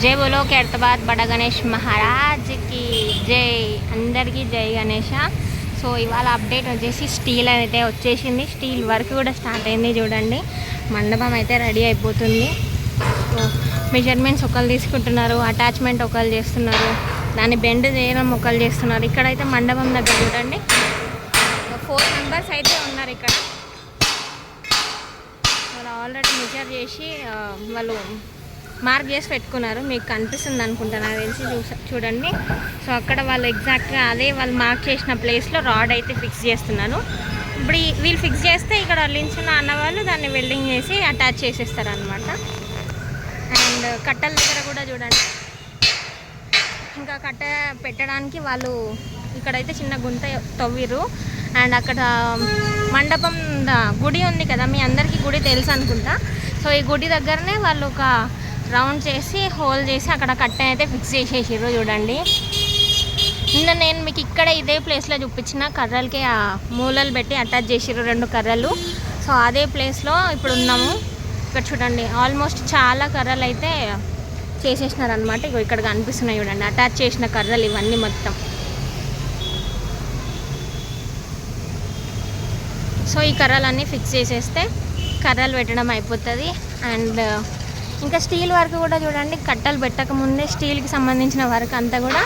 జై బోలో ఖైరతాబాద్ బడా గణేష్ మహారాజ్కి జై. అందరికీ జై గణేష. సో ఇవాళ అప్డేట్ వచ్చేసి స్టీల్ అయితే వచ్చేసింది. స్టీల్ వర్క్ కూడా స్టార్ట్ అయింది. చూడండి, మండపం అయితే రెడీ అయిపోతుంది. సో మెజర్మెంట్స్ ఒకళ్ళు తీసుకుంటున్నారు, అటాచ్మెంట్ ఒకళ్ళు చేస్తున్నారు, దాన్ని బెండ్ చేయడం ఒకళ్ళు చేస్తున్నారు. ఇక్కడైతే మండపం దగ్గర చూడండి 4 మెంబర్స్ అయితే ఉన్నారు. ఇక్కడ వాళ్ళు ఆల్రెడీ మెజర్ చేసి వాళ్ళు మార్క్ చేసి పెట్టుకున్నారు. మీకు కనిపిస్తుంది అనుకుంటా, నాకు తెలిసి చూడండి. సో అక్కడ వాళ్ళు ఎగ్జాక్ట్గా అదే వాళ్ళు మార్క్ చేసిన ప్లేస్లో రాడ్ అయితే ఫిక్స్ చేస్తున్నారు. ఇప్పుడు వీళ్ళు ఫిక్స్ చేస్తే ఇక్కడ లించున్న అన్నవాళ్ళు దాన్ని వెల్డింగ్ చేసి అటాచ్ చేసేస్తారు అనమాట. అండ్ కట్టల దగ్గర కూడా చూడండి, ఇంకా కట్ట పెట్టడానికి వాళ్ళు ఇక్కడైతే చిన్న గుంత తవ్విరు. అండ్ అక్కడ మండపం గుడి ఉంది కదా, మీ అందరికీ గుడి తెలుసు అనుకుంటా. సో ఈ గుడి దగ్గరనే వాళ్ళు ఒక రౌండ్ చేసి హోల్ చేసి అక్కడ కట్టె అయితే ఫిక్స్ చేసేసారు. చూడండి, నిన్న నేను మీకు ఇక్కడ ఇదే ప్లేస్లో చూపించిన కర్రలకి ఆ మూలలు పెట్టి అటాచ్ చేసారు 2 కర్రలు. సో అదే ప్లేస్లో ఇప్పుడు ఉన్నాము. ఇక్కడ చూడండి, ఆల్మోస్ట్ చాలా కర్రలు అయితే చేసేసినారు అనమాట. ఇగో ఇక్కడ కనిపిస్తున్నాయి చూడండి, అటాచ్ చేసిన కర్రలు ఇవన్నీ మొత్తం. సో ఈ కర్రలన్నీ ఫిక్స్ చేసేస్తే కర్రలు పెట్టడం అయిపోతుంది. అండ్ ఇంకా స్టీల్ వర్క్ కూడా చూడండి, కట్టలు పెట్టకముందే స్టీల్కి సంబంధించిన వర్క్ అంతా కూడా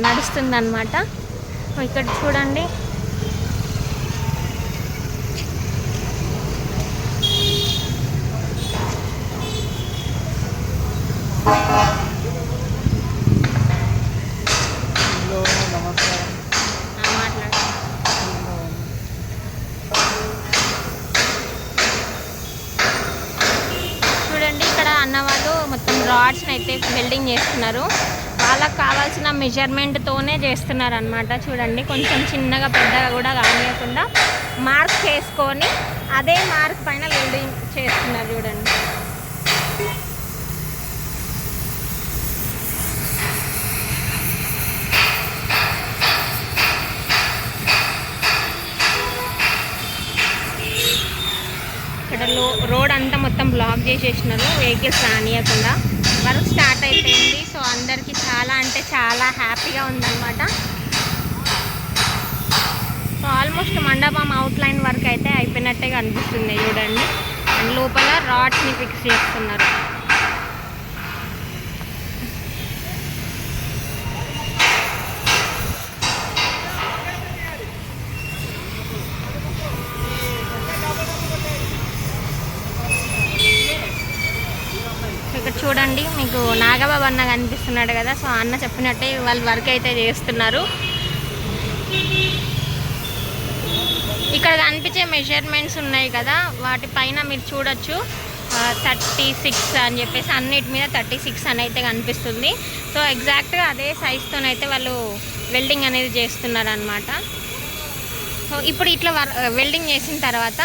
నడుస్తుంది అన్నమాట. ఇక్కడ చూడండి, అన్నవాళ్ళు మొత్తం రాడ్స్ని అయితే వెల్డింగ్ చేస్తున్నారు. వాళ్ళకి కావాల్సిన మెజర్మెంట్తోనే చేస్తున్నారు అనమాట. చూడండి, కొంచెం చిన్నగా పెద్దగా కూడా కానియకుండా మార్క్ చేసుకొని అదే మార్క్ పైన వెల్డింగ్ చేస్తున్నారు. చూడండి, ఇక్కడ రోడ్ అంతా మొత్తం బ్లాక్ చేసేసినారు, వెహికల్స్ రానియకుండా. వర్క్ స్టార్ట్ అయిపోయింది. సో అందరికీ చాలా అంటే చాలా హ్యాపీగా ఉందన్నమాట. సో ఆల్మోస్ట్ మండపం అవుట్లైన్ వర్క్ అయితే అయిపోయినట్టే కనిపిస్తుంది. చూడండి, అండ్ లోపల రాడ్స్ని ఫిక్స్ చేస్తున్నారు. ఇక్కడ చూడండి, మీకు నాగబాబు అన్న కనిపిస్తున్నాడు కదా. సో అన్న చెప్పినట్టే వాళ్ళు వర్క్ అయితే చేస్తున్నారు. ఇక్కడ కనిపించే మెజర్మెంట్స్ ఉన్నాయి కదా, వాటిపైన మీరు చూడొచ్చు 36 అని చెప్పేసి అన్నిటి మీద 36 అని అయితే కనిపిస్తుంది. సో ఎగ్జాక్ట్గా అదే సైజ్తోనైతే వాళ్ళు వెల్డింగ్ అనేది చేస్తున్నారు అనమాట. సో ఇప్పుడు ఇట్లా వెల్డింగ్ చేసిన తర్వాత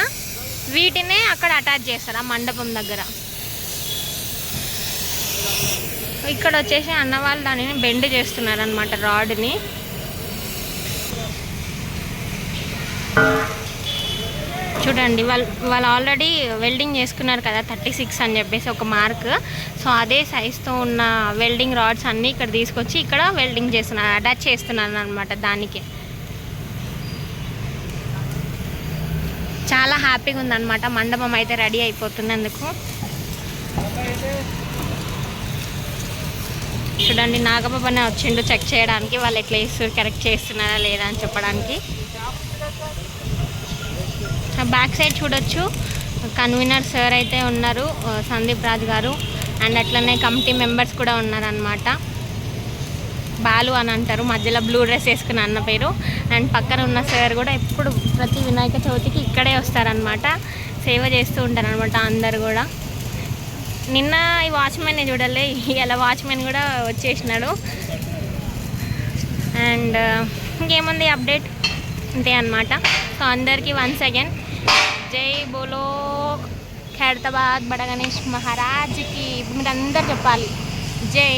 వీటినే అక్కడ అటాచ్ చేస్తారు ఆ మండపం దగ్గర. ఇక్కడ వచ్చేసి అన్నవాళ్ళు దానిని బెండ్ చేస్తున్నారు అనమాట, రాడ్ని. చూడండి, వాళ్ళు ఆల్రెడీ వెల్డింగ్ చేసుకున్నారు కదా 36 అని చెప్పేసి ఒక మార్క్. సో అదే సైజ్తో ఉన్న వెల్డింగ్ రాడ్స్ అన్నీ ఇక్కడ తీసుకొచ్చి ఇక్కడ వెల్డింగ్ చేస్తున్నారు, అటాచ్ చేస్తున్నారు అనమాట. దానికి చాలా హ్యాపీగా ఉందన్నమాట. మండపం అయితే రెడీ అయిపోతుంది. అందుకు చూడండి, నాగబాబునే వచ్చిండు చెక్ చేయడానికి వాళ్ళు ఎట్లా చేస్తారు, కరెక్ట్ చేస్తున్నారా లేదా అని చెప్పడానికి. బ్యాక్ సైడ్ చూడొచ్చు, కన్వీనర్ సార్ అయితే ఉన్నారు, సందీప్ రాజ్ గారు. అండ్ అట్లనే కమిటీ మెంబర్స్ కూడా ఉన్నారనమాట. బాలు అని అంటారు, మధ్యలో బ్లూ డ్రెస్ వేసుకున్న అన్న పేరు. అండ్ పక్కన ఉన్న సార్ కూడా ఎప్పుడు ప్రతి వినాయక చవితికి ఇక్కడే వస్తారనమాట, సేవ చేస్తూ ఉంటారనమాట అందరు కూడా. నిన్న ఈ వాచ్మెన్ని చూడలే, ఇలా వాచ్మెన్ కూడా వచ్చేసినాడు. అండ్ ఇంకేముంది అప్డేట్ అంతే అనమాట. సో అందరికీ వన్స్ అగైన్ జై బోలో ఖైరతాబాద్ బడా గణేష్ మహారాజ్కి. ఇప్పుడు మీరు అందరు చెప్పాలి జై.